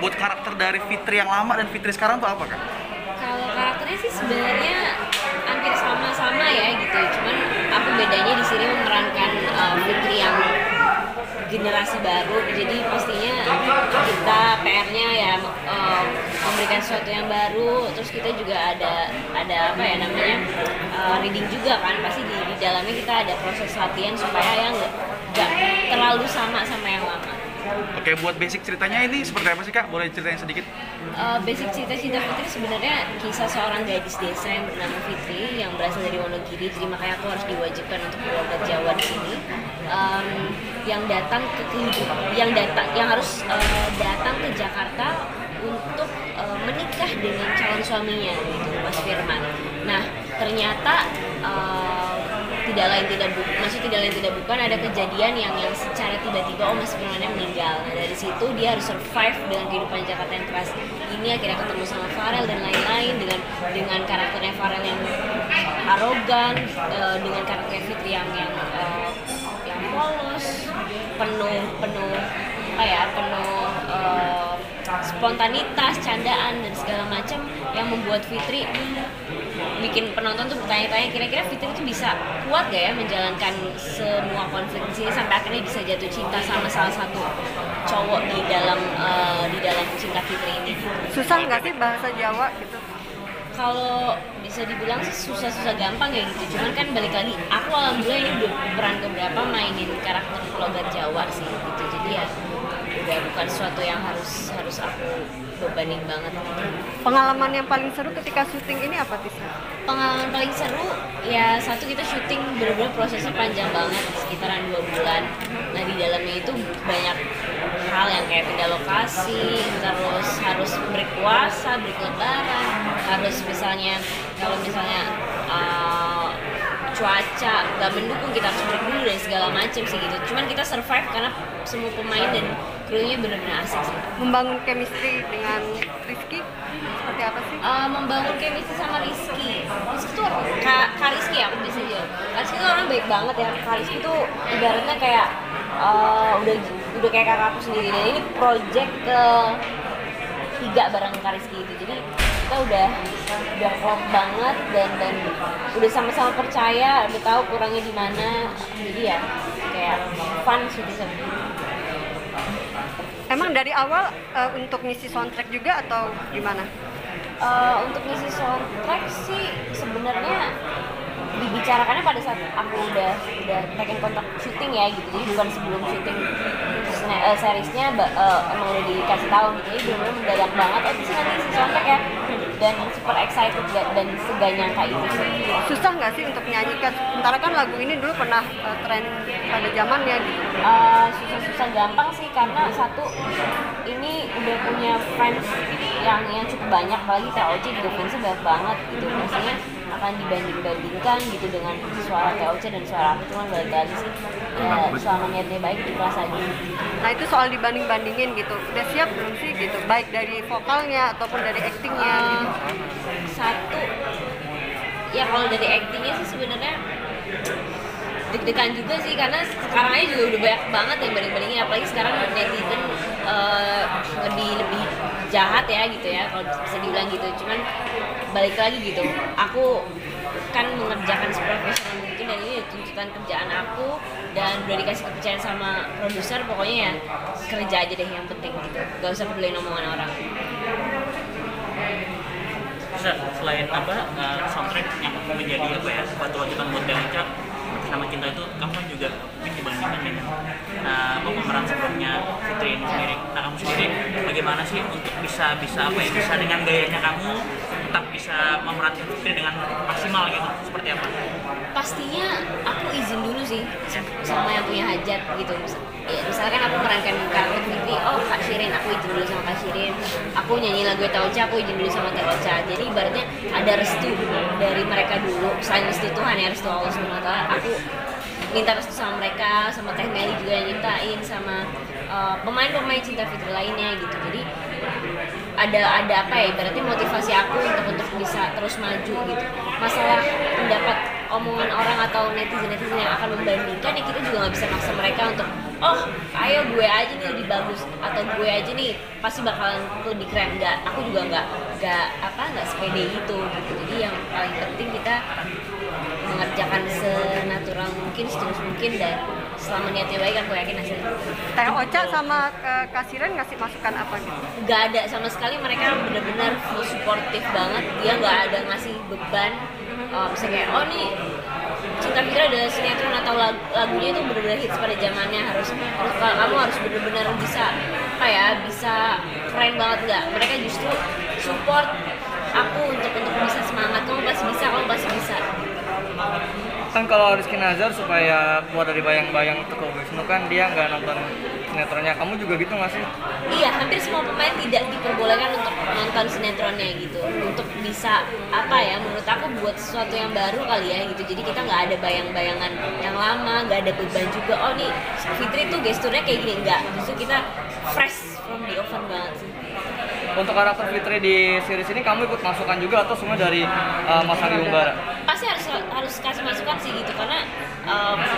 buat karakter dari Fitri yang lama dan Fitri sekarang tuh apa Kak? Kalau karakternya sih sebenarnya hampir sama-sama ya gitu. Cuman aku bedanya di sini memerankan Fitri yang generasi baru. Jadi pastinya kita PR-nya ya memberikan sesuatu yang baru. Terus kita juga ada apa ya namanya reading juga kan. Pasti di dalamnya kita ada proses latihan supaya yang nggak terlalu sama yang lama. Oke, buat basic ceritanya ini seperti apa sih Kak? Boleh ceritain sedikit? Basic cerita Cinta Fitri sebenarnya kisah seorang gadis desa yang bernama Fitri yang berasal dari Wonogiri, jadi makanya aku harus diwajibkan untuk keluarga Jawa di sini. Yang datang ke kehidupan, yang harus datang ke Jakarta untuk menikah dengan calon suaminya, gitu, Mas Firman. Nah, ternyata tidak lain tidak bukan ada kejadian yang secara tiba-tiba Mas Firmannya meninggal. Nah, dari situ dia harus survive dengan kehidupan Jakarta yang keras ini, akhirnya ketemu sama Farel dan lain-lain dengan karakternya Farel yang arogan, dengan karakter Fitri yang polos, penuh spontanitas, candaan dan segala macam yang membuat Fitri bikin penonton tuh bertanya-tanya kira-kira Fitri tuh bisa kuat gak ya menjalankan semua konflik di sini sampai akhirnya bisa jatuh cinta sama salah satu cowok di dalam Cinta Fitri ini. Susah nggak sih bahasa Jawa gitu? Kalau bisa dibilang sih susah gampang ya gitu. Cuman kan balik lagi, aku alhamdulillah ini udah peran keberapa mainin karakter logat Jawa sih gitu. Jadi ya udah bukan sesuatu yang harus aku bebanin banget. Pengalaman yang paling seru ketika syuting ini apa Tisa? Pengalaman paling seru ya satu, kita syuting bener-bener prosesnya panjang banget, sekitaran 2 bulan. Nah di dalamnya itu banyak hal yang kayak pindah lokasi, terus harus break puasa, break lebaran, harus kalau misalnya cuaca nggak mendukung kita harus break dulu dan segala macam sih gitu. Cuman kita survive karena semua pemain dan krunya benar-benar asik sih. Membangun chemistry dengan Rizky seperti apa sih? Membangun chemistry sama Rizky tuh Kak Rizky ya, aku bisa jawab. Kak Rizky tuh orang baik banget ya. Kak Rizky tuh ibaratnya kayak udah kayak kakak aku sendiri, dan ini project ke 3 bareng Kak Rizky itu. Jadi kita udah klop banget dan udah sama-sama percaya, udah tahu kurangnya di mana. Jadi ya kayak fun sih bisa. Emang dari awal untuk ngisi soundtrack juga atau gimana? Untuk ngisi soundtrack sih sebenarnya dibicarakannya pada saat aku udah taking kontak syuting ya gitu. Jadi bukan sebelum syuting seriesnya emang udah dikasih tahu gitu. Jadi benar-benar mendadak banget, sih nanti isi soundtrack ya, dan super excited dan segak nyangka itu sih. Susah nggak sih untuk nyanyikan? Sementara kan lagu ini dulu pernah tren pada zamannya gitu. Susah gampang sih, karena satu ini udah punya fans yang cukup banyak, apalagi TOC juga fansnya banyak banget gitu. Maksudnya akan dibanding-bandingkan gitu dengan suara TOC dan suara aku, cuman balik lagi sih ya selama niatnya baik ikhlas aja. Nah itu soal dibanding-bandingin gitu, udah siap belum sih gitu, baik dari vokalnya ataupun dari actingnya gitu? Satu ya, kalau dari actingnya sih sebenarnya deg-degan juga sih, karena sekarang aja juga udah banyak banget yang banding-bandingin, apalagi sekarang netizen lebih jahat ya gitu ya kalau bisa dibilang gitu. Cuman balik lagi gitu, aku kan mengerjakan seprofesional mungkin, dan ini tuntutan kerjaan aku dan udah dikasih kepercayaan sama produser, pokoknya ya kerja aja deh yang penting gitu, gak usah peduliin omongan orang. Bisa selain soundtrack yang menjadi batu loncatan buat Deonca sama Cinta itu, kamu kan juga mungkin dibandingkan dengan pemeran sebelumnya Fitri ini sendiri. Nah kamu sendiri bagaimana sih untuk bisa dengan gayanya kamu tetap bisa memerankan Fitri dengan maksimal gitu, seperti apa? Pastinya aku izin dulu sih sama yang punya hajat gitu. Misalkan aku memerankan karakter Fitri, Kak Shirin, aku izin dulu sama Kak Shirin. Aku nyanyi lagu Taocha, aku izin dulu sama Taocha. Jadi ibaratnya ada restu dari mereka dulu. Selain restu Tuhan ya, restu Allah SWT, aku minta restu sama mereka, sama Teh Meli juga yang nyiptain, sama pemain-pemain Cinta Fitri lainnya gitu. Jadi ada apa ya, ibaratnya motivasi aku untuk bisa terus maju gitu. Masalah pendapat omongan orang atau netizen yang akan membandingkan, ya kita juga nggak bisa maksa mereka untuk oh ayo gue aja nih lebih bagus atau gue aja nih pasti bakalan lebih keren. Aku juga nggak sepede itu gitu. Jadi yang paling penting kita mengerjakan senatural mungkin, setulus mungkin, dan selama niatnya baik aku yakin hasilnya. Teh Ocha sama Kak Siren ngasih masukan apa gitu? Gak ada sama sekali, mereka benar-benar full supportive banget. Dia gak ada ngasih beban. Misalnya kayak oh nih Cinta Fitri ada sinetron atau lagunya itu benar-benar hits pada zamannya, harus kamu harus benar-benar bisa bisa keren banget. Nggak, mereka justru support aku untuk bisa semangat. Kamu pasti bisa. Kan kalau Rizky Nazar supaya keluar dari bayang-bayang Teko Wisnu kan dia nggak nonton sinetronnya. Kamu juga gitu nggak sih? Iya, hampir semua pemain tidak diperbolehkan untuk nonton sinetronnya gitu, untuk bisa menurut aku buat sesuatu yang baru kali ya gitu. Jadi kita nggak ada bayang-bayangan yang lama, nggak ada beban juga. Oh nih Fitri tuh gesturnya kayak gini, nggak. Justru kita fresh from the oven banget sih. Untuk karakter Fitri di series ini kamu ikut masukan juga atau semua dari Mas Ari Umbara? Pasti harus kasih masukan sih gitu, karena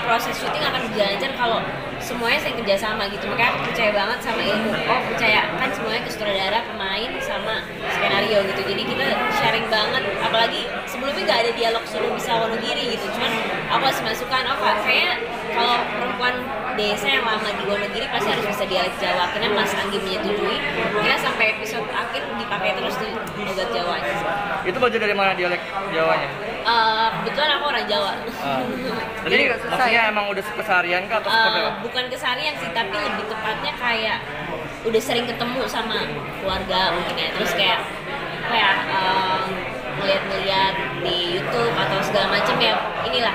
proses syuting akan berjalan kalau semuanya saya kerjasama gitu. Makanya aku percaya banget sama ilmu. Percaya kan semuanya ke sutradara, pemain, sama skenario gitu. Jadi kita sharing banget. Apalagi sebelumnya nggak ada dialog suruh bisa Wonogiri gitu. Cuman aku kasih masukan, kayaknya kalau perempuan desa yang lama di Wonogiri pasti harus bisa dialek Jawa. Karena Mas Anggi menyetujui. Kita sampai episode akhir dipakai terus tuh logat Jawanya. Itu belajar dari mana dialek Jawanya? Kebetulan aku orang Jawa. Jadi maksudnya emang udah keseharian kah atau seperti apa? Bukan keseharian sih, tapi lebih tepatnya kayak udah sering ketemu sama keluarga mungkin ya. Terus kayak ngeliat di YouTube atau segala macam ya, inilah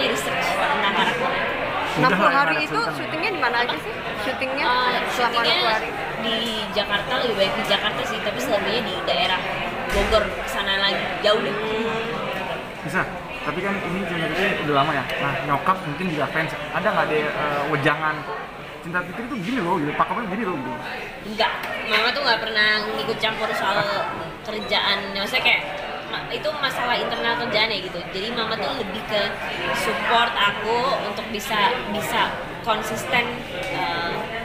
research tentang karakternya. 60 hari itu syutingnya di mana aja sih? Syutingnya selama 60 hari? Di Jakarta, lebih baik di Jakarta sih, tapi selebihnya di daerah Bogor, kesana lagi, jauh deh. Bisa, tapi kan ini Cinta Fitri udah lama ya. Nah nyokap mungkin juga fans, ada nggak deh wejangan Cinta Fitri tuh gini loh, gitu, pakemnya gini loh gitu. Enggak, mama tuh nggak pernah ngikut campur soal kerjaan. Maksudnya kayak itu masalah internal kerjaan ya gitu. Jadi mama tuh lebih ke support aku untuk bisa konsisten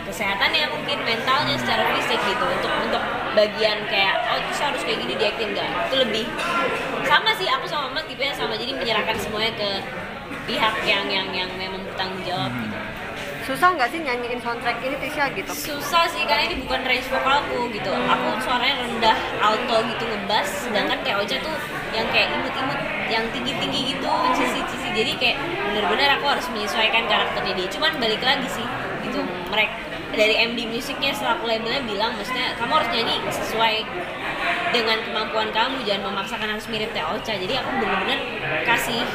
kesehatannya, mungkin mentalnya, secara fisik gitu. Untuk bagian kayak terus harus kayak gini di acting, enggak. Itu lebih sama sih, aku sama mama tipenya sama. Jadi menyerahkan semuanya ke pihak yang memang bertanggung jawab gitu. Susah nggak sih nyanyiin soundtrack ini Tisha gitu? Susah sih, karena ini bukan range vokalku gitu. Aku suaranya rendah, alto gitu, ngebass. Sedangkan Teh Ocha tuh yang kayak imut-imut, yang tinggi-tinggi gitu, cisi-cisi. Jadi kayak bener-bener aku harus menyesuaikan karakternya dia. Cuman balik lagi sih gitu, mereka dari MD musiknya selaku labelnya bilang, maksudnya kamu harus nyanyi sesuai dengan kemampuan kamu, jangan memaksakan harus mirip Teh Ocha. Jadi aku bener-bener kasih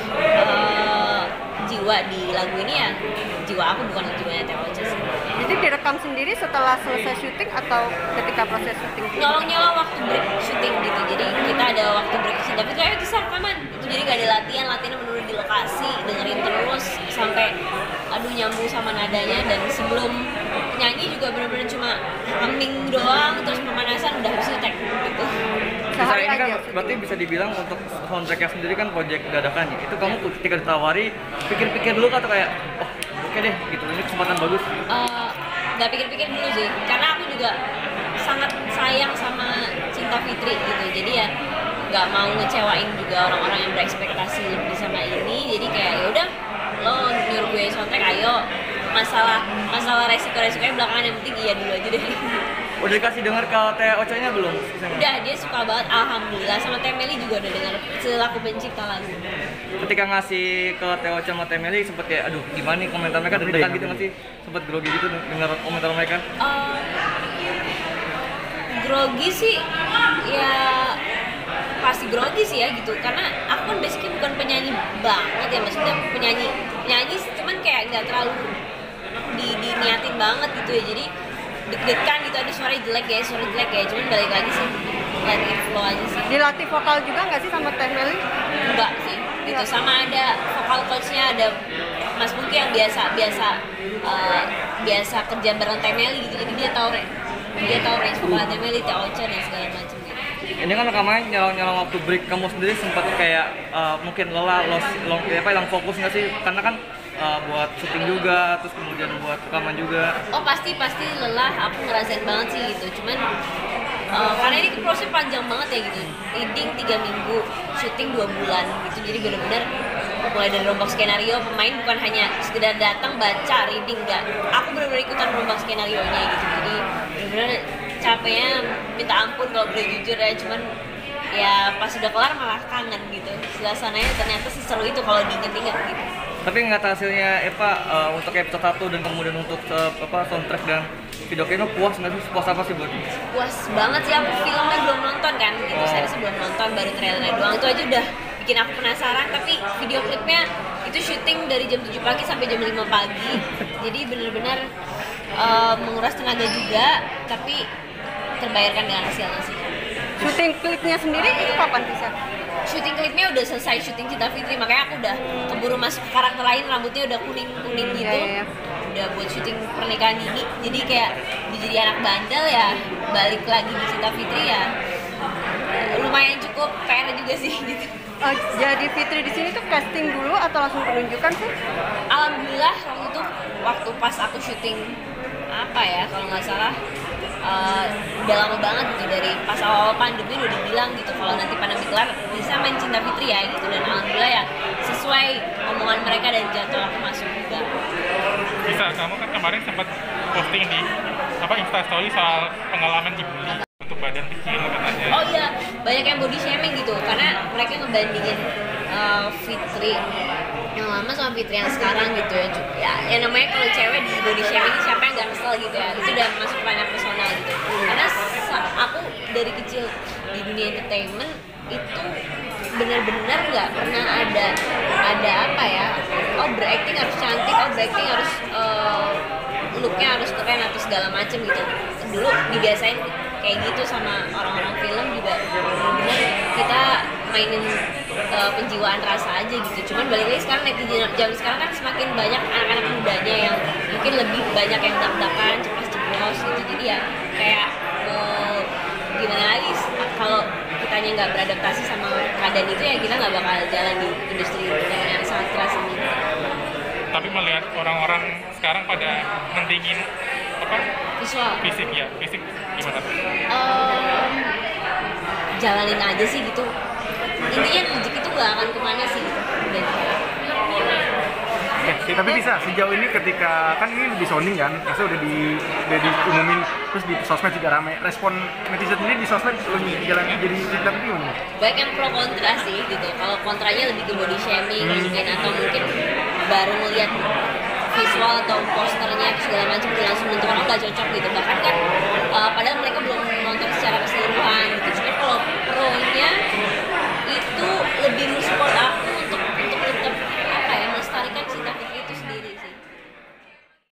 jiwa di lagu ini ya, jiwa aku bukan jiwanya Teh Ocha sih. Jadi direkam sendiri setelah selesai syuting atau ketika proses syuting? Nyolong waktu break syuting gitu. Jadi kita ada waktu break syuting, tapi kayak itu rekaman itu, jadi gak ada latihannya bener-bener di lokasi, dengerin terus sampai nyambung sama nadanya. Dan sebelum nyanyi juga bener-bener cuma humming doang, terus pemanasan udah habis tag gitu. Sehari Ini kan aja. berarti bisa dibilang untuk soundtracknya sendiri kan project dadakan ya. Itu kamu ketika ditawari pikir-pikir dulu atau kayak oke deh gitu, ini kesempatan bagus? Gak pikir-pikir dulu sih, karena aku juga sangat sayang sama Cinta Fitri gitu. Jadi ya nggak mau ngecewain juga orang-orang yang berekspektasi lebih sama ini. Jadi kayak ya udah, lo nyuruh gue soundtrack, ayo. Masalah resiko-resikonya belakangan, yang penting iya dulu aja deh. Udah dikasih denger ke Teh Ocha-nya belum? Udah, dia suka banget, alhamdulillah. Sama Teh Meli juga udah denger selaku pencipta lagu. Ketika ngasih ke Teh Ocha sama Teh Meli sempet kayak aduh gimana nih komentar mereka, deg-degan gitu nggak sih? Sempet grogi gitu denger komentar mereka? Grogi sih ya pasti grogi sih ya gitu, karena aku kan basically bukan penyanyi banget ya, maksudnya penyanyi cuman kayak nggak terlalu diniatin banget gitu ya. Jadi deg-degan gitu, ada suara jelek ya, cuman balik lagi sih let it flow aja sih. Dilatih vokal juga nggak sih sama Teh Meli? Enggak sih gitu, sama ada vokal coachnya, ada Mas Pungki yang biasa kerja bareng Teh Meli gitu. Jadi dia tahu range vokal Teh Meli, Teh Ocha dan segala macam gitu. ini kan rekamannya nyolong waktu break, kamu sendiri sempat kayak mungkin lelah, hilang fokus nggak sih? Karena kan buat syuting juga, terus kemudian buat rekaman juga. Oh pasti lelah, aku ngerasain banget sih gitu. Cuman karena ini proses panjang banget ya gitu. Reading 3 minggu, syuting 2 bulan gitu. Jadi benar-benar mulai dari rombak skenario, pemain bukan hanya sekedar datang baca reading, enggak. Aku benar-benar ikutan rombak skenario nya gitu. Jadi benar-benar capeknya minta ampun kalau boleh jujur ya. Cuman ya pas udah kelar malah kangen gitu. Suasananya ternyata seseru itu kalau diinget-inget gitu. Tapi ngeliat hasilnya Eva untuk episode 1 dan kemudian untuk soundtrack dan video klipnya puas nggak sih? Puas apa sih buat? Puas banget sih, aku filmnya belum nonton kan gitu, saya sebelum nonton baru trailernya doang, itu aja udah bikin aku penasaran. Tapi video klipnya itu syuting dari jam 7 pagi sampai jam 5 pagi, jadi benar-benar menguras tenaga juga, tapi terbayarkan dengan hasilnya sih. Syuting klipnya sendiri itu kapan bisa? Syuting klipnya udah selesai, syuting Cinta Fitri, makanya aku udah keburu masuk ke karakter lain, rambutnya udah kuning-kuning gitu. Iya. Udah buat syuting pernikahan ini, jadi kayak jadi anak bandel ya, balik lagi di Cinta Fitri ya lumayan cukup PR juga sih gitu. Jadi Fitri di sini tuh casting dulu atau langsung penunjukan sih? Alhamdulillah waktu pas aku syuting apa ya kalau nggak salah udah lama banget gitu, dari pas awal pandemi udah dibilang gitu kalau nanti pandemi kelar bisa main Cinta Fitri ya gitu, dan alhamdulillah ya sesuai omongan mereka dan jadwal aku masuk juga. Bisa, kamu kan kemarin sempat posting di Instastory soal pengalaman dibully untuk badan kecil katanya. Oh iya, banyak yang body shaming gitu karena mereka ngebandingin Fitri yang lama sama Fitri yang sekarang gitu ya. Ya namanya kalau cewek di body shaming siapa yang gak kesel gitu ya, itu udah masuk ranah personal gitu. Karena aku dari kecil di dunia entertainment itu benar-benar nggak pernah ada apa ya, oh berakting harus cantik, oh berakting harus looknya harus keren atau segala macem gitu. Dulu dibiasain kayak gitu sama orang-orang film juga, benar-benar kita mainin penjiwaan rasa aja gitu. Cuman balik lagi sekarang netizen zaman sekarang kan semakin banyak anak-anak mudanya yang mungkin lebih banyak yang dak-dakan, ceplos-ceplos gitu. Jadi ya kayak gimana lagi kalau kitanya nggak beradaptasi sama keadaan itu ya kita nggak bakal jalan di industri yang sangat keras ini. Tapi melihat orang-orang sekarang pada mentingin Visual. fisik gimana? Jalanin aja sih gitu. Intinya rezeki itu nggak akan kemana sih gitu. Oke, tapi bisa sejauh ini ketika kan ini lebih sounding kan, maksudnya udah diumumin terus di sosmed juga ramai. Respon netizen sendiri di sosmed lebih jalan jadi cerita gimana? Baik yang pro kontra sih gitu. Kalau kontranya lebih ke body shaming mungkin, atau mungkin baru melihat visual atau posternya segala macam langsung menentukan oh nggak cocok gitu. Bahkan kan padahal